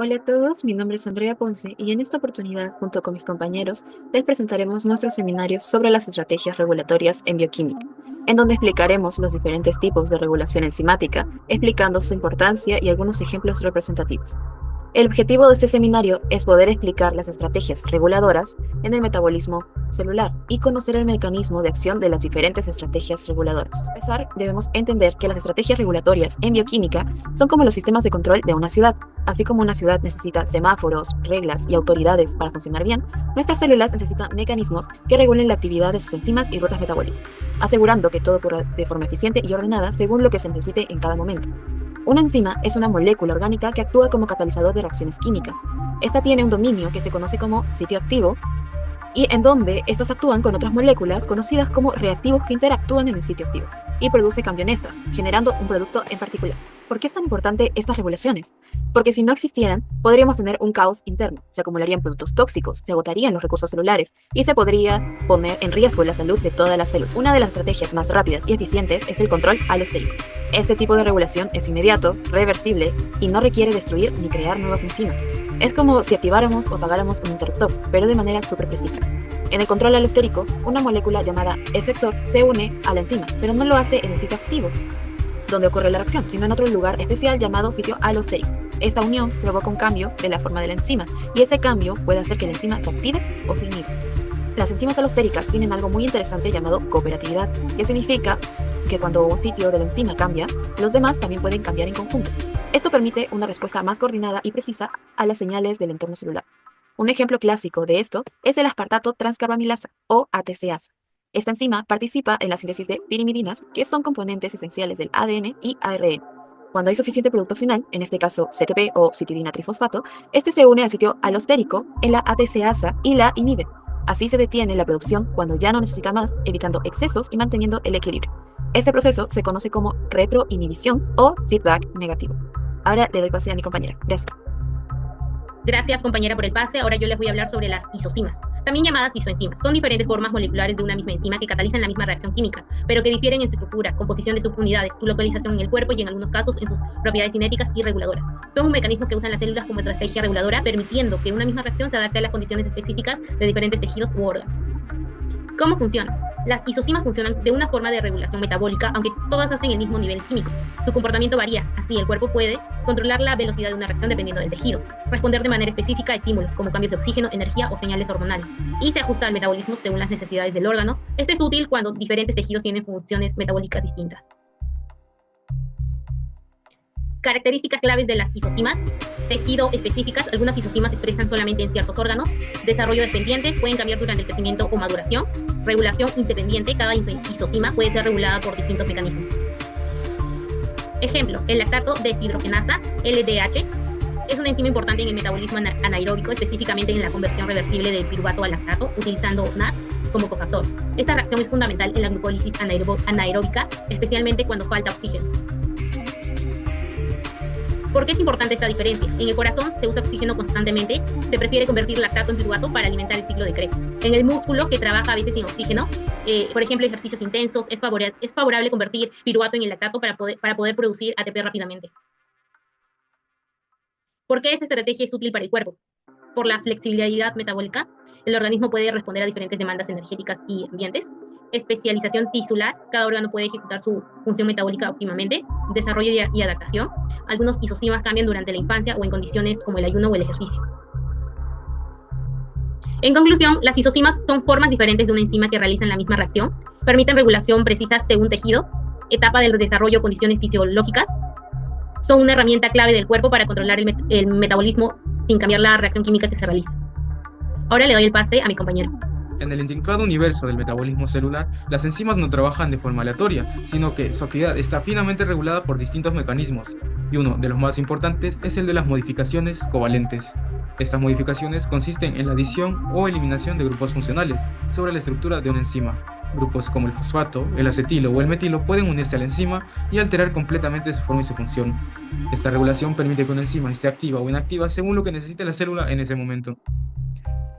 Hola a todos, mi nombre es Andrea Ponce y en esta oportunidad, junto con mis compañeros, les presentaremos nuestro seminario sobre las estrategias regulatorias en bioquímica, en donde explicaremos los diferentes tipos de regulación enzimática, explicando su importancia y algunos ejemplos representativos. El objetivo de este seminario es poder explicar las estrategias reguladoras en el metabolismo celular y conocer el mecanismo de acción de las diferentes estrategias reguladoras. Para empezar, debemos entender que las estrategias regulatorias en bioquímica son como los sistemas de control de una ciudad. Así como una ciudad necesita semáforos, reglas y autoridades para funcionar bien, nuestras células necesitan mecanismos que regulen la actividad de sus enzimas y rutas metabólicas, asegurando que todo ocurra de forma eficiente y ordenada según lo que se necesite en cada momento. Una enzima es una molécula orgánica que actúa como catalizador de reacciones químicas. Esta tiene un dominio que se conoce como sitio activo y en donde estas actúan con otras moléculas conocidas como reactivos que interactúan en el sitio activo y produce cambio en estas, generando un producto en particular. ¿Por qué es tan importante estas regulaciones? Porque si no existieran, podríamos tener un caos interno, se acumularían productos tóxicos, se agotarían los recursos celulares y se podría poner en riesgo la salud de toda la célula. Una de las estrategias más rápidas y eficientes es el control alostérico. Este tipo de regulación es inmediato, reversible y no requiere destruir ni crear nuevas enzimas. Es como si activáramos o apagáramos un interruptor, pero de manera súper precisa. En el control alostérico, una molécula llamada efector se une a la enzima, pero no lo hace en el sitio activo, donde ocurre la reacción, sino en otro lugar especial llamado sitio alostérico. Esta unión provoca un cambio de la forma de la enzima, y ese cambio puede hacer que la enzima se active o se inhiba. Las enzimas alostéricas tienen algo muy interesante llamado cooperatividad, que significa que cuando un sitio de la enzima cambia, los demás también pueden cambiar en conjunto. Esto permite una respuesta más coordinada y precisa a las señales del entorno celular. Un ejemplo clásico de esto es el aspartato transcarbamilasa, o ATCase. Esta enzima participa en la síntesis de pirimidinas, que son componentes esenciales del ADN y ARN. Cuando hay suficiente producto final, en este caso CTP o citidina trifosfato, este se une al sitio alostérico en la ATCasa y la inhibe. Así se detiene la producción cuando ya no necesita más, evitando excesos y manteniendo el equilibrio. Este proceso se conoce como retroinhibición o feedback negativo. Ahora le doy pase a mi compañera. Gracias. Gracias, compañera, por el pase. Ahora yo les voy a hablar sobre las isocimas, también llamadas isoenzimas. Son diferentes formas moleculares de una misma enzima que catalizan la misma reacción química, pero que difieren en su estructura, composición de subunidades, su localización en el cuerpo y en algunos casos en sus propiedades cinéticas y reguladoras. Son un mecanismo que usan las células como estrategia reguladora, permitiendo que una misma reacción se adapte a las condiciones específicas de diferentes tejidos u órganos. ¿Cómo funcionan? Las isocimas funcionan de una forma de regulación metabólica, aunque todas hacen el mismo nivel químico. Su comportamiento varía, así el cuerpo puede controlar la velocidad de una reacción dependiendo del tejido, responder de manera específica a estímulos como cambios de oxígeno, energía o señales hormonales, y se ajusta al metabolismo según las necesidades del órgano. Esto es útil cuando diferentes tejidos tienen funciones metabólicas distintas. Características claves de las isocimas: tejido específicas. Algunas isocimas se expresan solamente en ciertos órganos. Desarrollo dependiente, pueden cambiar durante el crecimiento o maduración. Regulación independiente, cada isocima puede ser regulada por distintos mecanismos. Ejemplo, el lactato deshidrogenasa, LDH, es una enzima importante en el metabolismo anaeróbico, específicamente en la conversión reversible del piruvato al lactato, utilizando NAD como cofactor. Esta reacción es fundamental en la glucólisis anaeróbica, especialmente cuando falta oxígeno. ¿Por qué es importante esta diferencia? En el corazón se usa oxígeno constantemente, se prefiere convertir lactato en piruvato para alimentar el ciclo de Krebs. En el músculo, que trabaja a veces sin oxígeno, por ejemplo, ejercicios intensos, es favorable convertir piruvato en el lactato para poder producir ATP rápidamente. ¿Por qué esta estrategia es útil para el cuerpo? Por la flexibilidad metabólica, el organismo puede responder a diferentes demandas energéticas y ambientes. Especialización tisular, cada órgano puede ejecutar su función metabólica óptimamente. Desarrollo y adaptación, algunos isocimas cambian durante la infancia o en condiciones como el ayuno o el ejercicio. En conclusión, las isocimas son formas diferentes de una enzima que realizan la misma reacción, permiten regulación precisa según tejido, etapa del desarrollo o condiciones fisiológicas, son una herramienta clave del cuerpo para controlar el metabolismo sin cambiar la reacción química que se realiza. Ahora le doy el pase a mi compañero. En el intrincado universo del metabolismo celular, las enzimas no trabajan de forma aleatoria, sino que su actividad está finamente regulada por distintos mecanismos, y uno de los más importantes es el de las modificaciones covalentes. Estas modificaciones consisten en la adición o eliminación de grupos funcionales sobre la estructura de una enzima. Grupos como el fosfato, el acetilo o el metilo pueden unirse a la enzima y alterar completamente su forma y su función. Esta regulación permite que una enzima esté activa o inactiva según lo que necesite la célula en ese momento.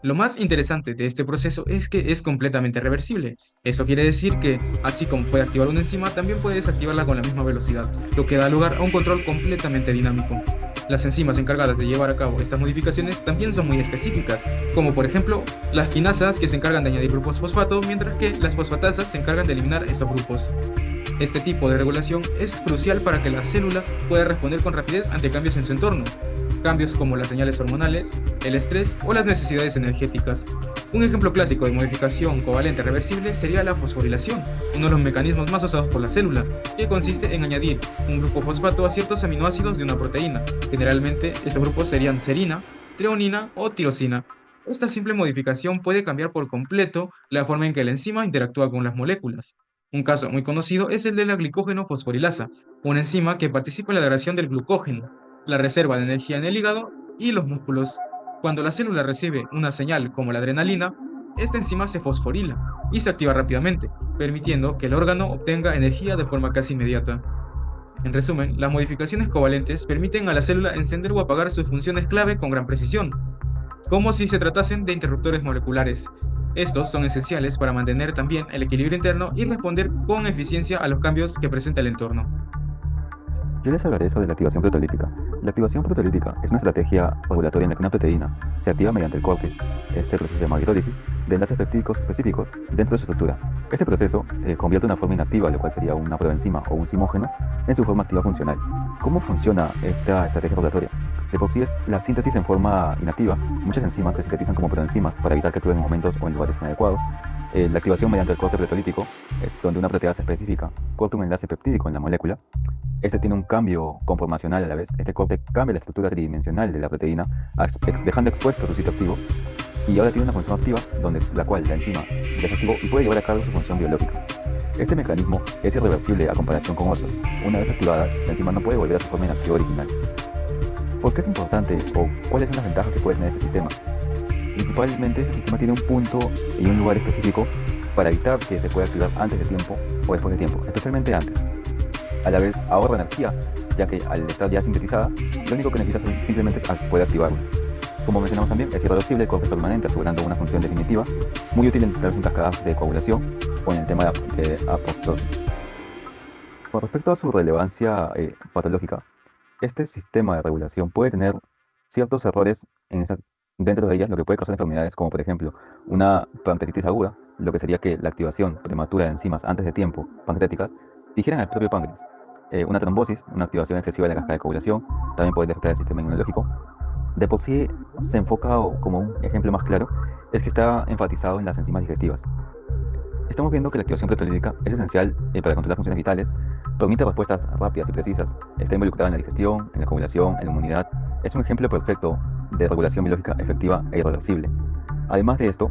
Lo más interesante de este proceso es que es completamente reversible. Eso quiere decir que, así como puede activar una enzima, también puede desactivarla con la misma velocidad, lo que da lugar a un control completamente dinámico. Las enzimas encargadas de llevar a cabo estas modificaciones también son muy específicas, como por ejemplo las quinasas que se encargan de añadir grupos fosfato, mientras que las fosfatasas se encargan de eliminar estos grupos. Este tipo de regulación es crucial para que la célula pueda responder con rapidez ante cambios en su entorno, cambios como las señales hormonales, el estrés o las necesidades energéticas. Un ejemplo clásico de modificación covalente reversible sería la fosforilación, uno de los mecanismos más usados por la célula, que consiste en añadir un grupo fosfato a ciertos aminoácidos de una proteína. Generalmente, estos grupos serían serina, treonina o tirosina. Esta simple modificación puede cambiar por completo la forma en que la enzima interactúa con las moléculas. Un caso muy conocido es el de la glicógeno fosforilasa, una enzima que participa en la degradación del glucógeno, la reserva de energía en el hígado y los músculos. Cuando la célula recibe una señal como la adrenalina, esta enzima se fosforila y se activa rápidamente, permitiendo que el órgano obtenga energía de forma casi inmediata. En resumen, las modificaciones covalentes permiten a la célula encender o apagar sus funciones clave con gran precisión, como si se tratasen de interruptores moleculares. Estos son esenciales para mantener también el equilibrio interno y responder con eficiencia a los cambios que presenta el entorno. Yo les hablaré sobre la activación proteolítica. La activación proteolítica es una estrategia regulatoria en la que una proteína se activa mediante el corte, este proceso se llama hidrólisis, de enlaces peptídicos específicos dentro de su estructura. Este proceso convierte una forma inactiva, lo cual sería una proenzima o un zimógeno, en su forma activa funcional. ¿Cómo funciona esta estrategia regulatoria? De por sí es la síntesis en forma inactiva. Muchas enzimas se sintetizan como proenzimas para evitar que actúen en momentos o en lugares inadecuados. La activación mediante el corte proteolítico es donde una proteasa específica corta un enlace peptídico en la molécula. Este tiene un cambio conformacional a la vez. Este corte cambia la estructura tridimensional de la proteína, dejando expuesto su sitio activo, y ahora tiene una función activa, la cual la enzima desactivó y puede llevar a cabo su función biológica. Este mecanismo es irreversible a comparación con otros. Una vez activada, la enzima no puede volver a su forma inactiva original. ¿Por qué es importante o cuáles son las ventajas que puede tener este sistema? Principalmente, este sistema tiene un punto y un lugar específico para evitar que se pueda activar antes de tiempo o después de tiempo, especialmente antes. A la vez ahorra energía, ya que al estar ya sintetizada, lo único que necesita simplemente es poder activarlo. Como mencionamos también, es irreversible, corte permanente, asegurando una función definitiva, muy útil en relación cascadas de coagulación o en el tema de apoptosis. Con respecto a su relevancia patológica, este sistema de regulación puede tener ciertos errores dentro de ellas, lo que puede causar enfermedades como por ejemplo una pancreatitis aguda, lo que sería que la activación prematura de enzimas antes de tiempo pancreáticas digieran al propio páncreas. Una trombosis, una activación excesiva de la cascada de coagulación, también puede afectar el sistema inmunológico. De por sí se enfoca, como un ejemplo más claro, es que está enfatizado en las enzimas digestivas. Estamos viendo que la activación proteolítica es esencial para controlar funciones vitales, permite respuestas rápidas y precisas, está involucrada en la digestión, en la coagulación, en la inmunidad. Es un ejemplo perfecto de regulación biológica efectiva e irreversible. Además de esto,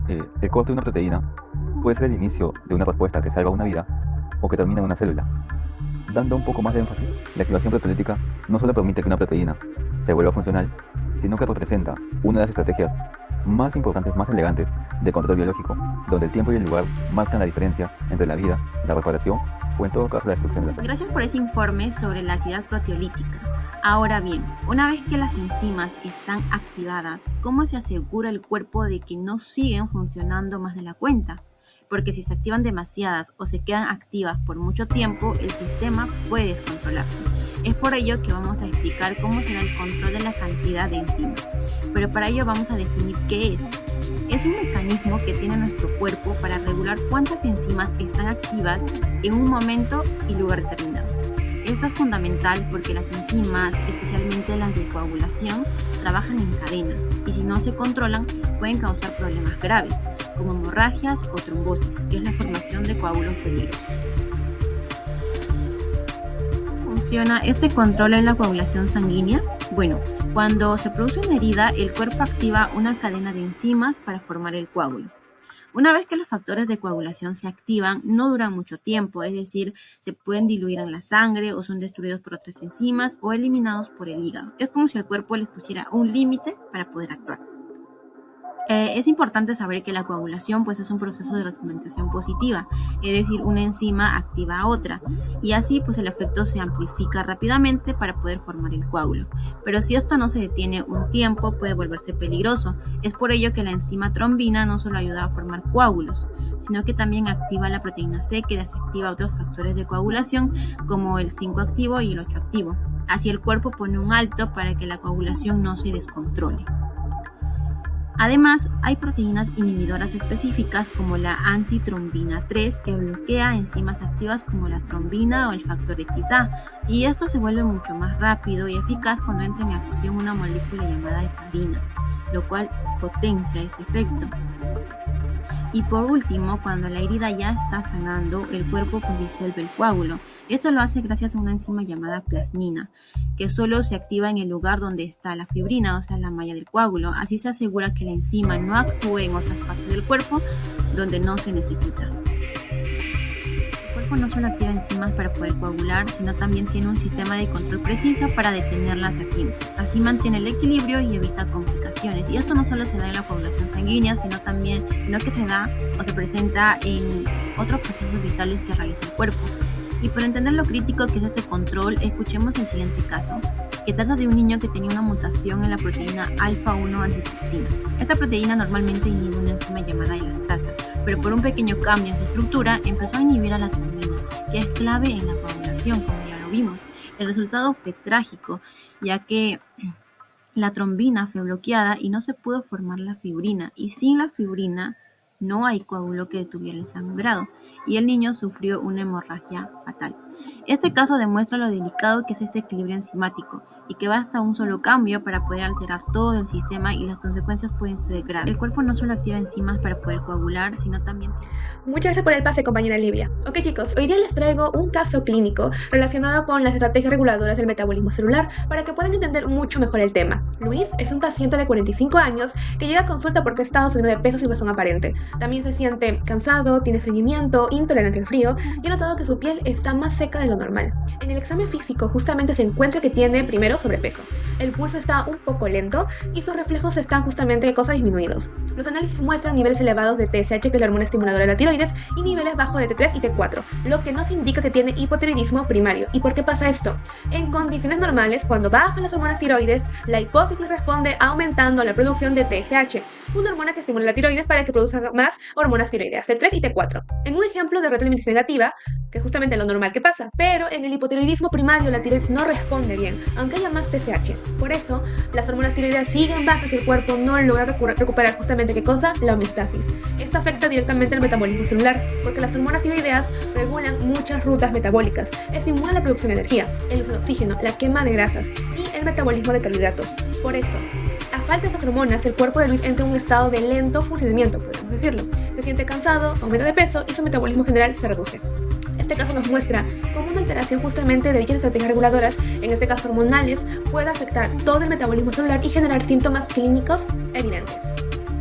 el corte de una proteína puede ser el inicio de una respuesta que salva una vida o que termina en una célula. Dando un poco más de énfasis, la activación proteolítica no solo permite que una proteína se vuelva funcional, sino que representa una de las estrategias más importantes, más elegantes de control biológico, donde el tiempo y el lugar marcan la diferencia entre la vida, la reparación o en todo caso la destrucción de la célula. Gracias por ese informe sobre la actividad proteolítica. Ahora bien, una vez que las enzimas están activadas, ¿cómo se asegura el cuerpo de que no siguen funcionando más de la cuenta? Porque si se activan demasiadas o se quedan activas por mucho tiempo, el sistema puede descontrolarse. Es por ello que vamos a explicar cómo será el control de la cantidad de enzimas. Pero para ello vamos a definir qué es. Es un mecanismo que tiene nuestro cuerpo para regular cuántas enzimas están activas en un momento y lugar determinado. Esto es fundamental porque las enzimas, especialmente las de coagulación, trabajan en cadena y si no se controlan pueden causar problemas graves, como hemorragias o trombosis, que es la formación de coágulos peligrosos. ¿Cómo funciona este control en la coagulación sanguínea? Bueno, cuando se produce una herida, el cuerpo activa una cadena de enzimas para formar el coágulo. Una vez que los factores de coagulación se activan, no duran mucho tiempo, es decir, se pueden diluir en la sangre o son destruidos por otras enzimas o eliminados por el hígado. Es como si el cuerpo les pusiera un límite para poder actuar. Es importante saber que la coagulación pues, es un proceso de retroalimentación positiva, es decir, una enzima activa a otra, y así pues, el efecto se amplifica rápidamente para poder formar el coágulo. Pero si esto no se detiene un tiempo, puede volverse peligroso. Es por ello que la enzima trombina no solo ayuda a formar coágulos, sino que también activa la proteína C, que desactiva otros factores de coagulación, como el 5 activo y el 8 activo. Así el cuerpo pone un alto para que la coagulación no se descontrole. Además, hay proteínas inhibidoras específicas como la antitrombina 3 que bloquea enzimas activas como la trombina o el factor XA, y esto se vuelve mucho más rápido y eficaz cuando entra en acción una molécula llamada heparina, lo cual potencia este efecto. Y por último, cuando la herida ya está sanando, el cuerpo disuelve el coágulo. Esto lo hace gracias a una enzima llamada plasmina, que solo se activa en el lugar donde está la fibrina, o sea, la malla del coágulo. Así se asegura que la enzima no actúe en otras partes del cuerpo donde no se necesita. El cuerpo no solo activa enzimas para poder coagular, sino también tiene un sistema de control preciso para detenerlas aquí. Así mantiene el equilibrio y evita complicaciones. Y esto no solo se da en la coagulación sanguínea, sino que se da o se presenta en otros procesos vitales que realiza el cuerpo. Y para entender lo crítico que es este control, escuchemos el siguiente caso, que trata de un niño que tenía una mutación en la proteína alfa-1 antitrypsina. Esta proteína normalmente inhibe una enzima llamada elastasa, pero por un pequeño cambio en su estructura empezó a inhibir a la trombina, que es clave en la coagulación, como ya lo vimos. El resultado fue trágico, ya que la trombina fue bloqueada y no se pudo formar la fibrina, y sin la fibrina no hay coágulo que detuviera el sangrado, y el niño sufrió una hemorragia fatal. Este caso demuestra lo delicado que es este equilibrio enzimático y que basta un solo cambio para poder alterar todo el sistema, y las consecuencias pueden ser graves. El cuerpo no solo activa enzimas para poder coagular, sino también... Muchas gracias por el pase, compañera Livia. Ok, chicos, hoy día les traigo un caso clínico relacionado con las estrategias reguladoras del metabolismo celular para que puedan entender mucho mejor el tema. Luis es un paciente de 45 años que llega a consulta porque ha estado subiendo de peso sin razón aparente. También se siente cansado, tiene estreñimiento, intolerancia al frío y ha notado que su piel está más seca de lo normal. En el examen físico justamente se encuentra que tiene primero sobrepeso. El pulso está un poco lento y sus reflejos están justamente disminuidos. Los análisis muestran niveles elevados de TSH, que es la hormona estimuladora de la tiroides, y niveles bajos de T3 y T4, lo que nos indica que tiene hipotiroidismo primario. ¿Y por qué pasa esto? En condiciones normales, cuando bajan las hormonas tiroides, la hipófisis responde aumentando la producción de TSH, una hormona que estimula la tiroides para que produzca más hormonas tiroideas, T3 y T4. En un ejemplo de retroalimentación negativa, que es justamente lo normal que pasa, pero en el hipotiroidismo primario la tiroides no responde bien, aunque haya más TSH. Por eso, las hormonas tiroideas siguen bajas y el cuerpo no logra recuperar justamente ¿qué cosa? La homeostasis. Esto afecta directamente al metabolismo celular, porque las hormonas tiroideas regulan muchas rutas metabólicas, estimulan la producción de energía, el uso de oxígeno, la quema de grasas y el metabolismo de carbohidratos. Por eso, a falta de estas hormonas, el cuerpo de Luis entra en un estado de lento funcionamiento, podemos decirlo. Se siente cansado, aumenta de peso y su metabolismo general se reduce. Este caso nos muestra cómo una alteración justamente de dichas estrategias reguladoras, en este caso hormonales, puede afectar todo el metabolismo celular y generar síntomas clínicos evidentes.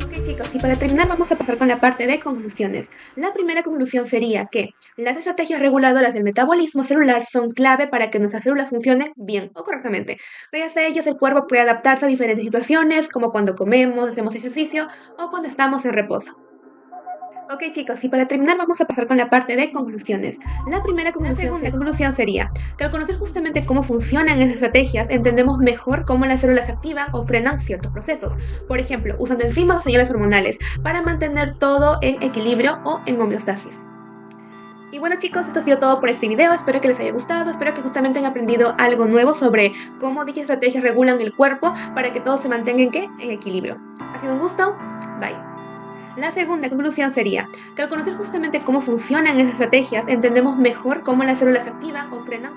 Ok, chicos, y para terminar vamos a pasar con la parte de conclusiones. La primera conclusión sería que las estrategias reguladoras del metabolismo celular son clave para que nuestras células funcionen bien o correctamente. Gracias a ellas el cuerpo puede adaptarse a diferentes situaciones, como cuando comemos, hacemos ejercicio o cuando estamos en reposo. Ok, chicos, y para terminar vamos a pasar con la parte de conclusiones. La primera conclusión sería que al conocer justamente cómo funcionan esas estrategias, entendemos mejor cómo las células activan o frenan ciertos procesos. Por ejemplo, usando enzimas o señales hormonales para mantener todo en equilibrio o en homeostasis. Y bueno, chicos, esto ha sido todo por este video. Espero que les haya gustado, espero que justamente hayan aprendido algo nuevo sobre cómo dichas estrategias regulan el cuerpo para que todo se mantenga en equilibrio. Ha sido un gusto, bye. La segunda conclusión sería que al conocer justamente cómo funcionan esas estrategias, entendemos mejor cómo las células activan o frenan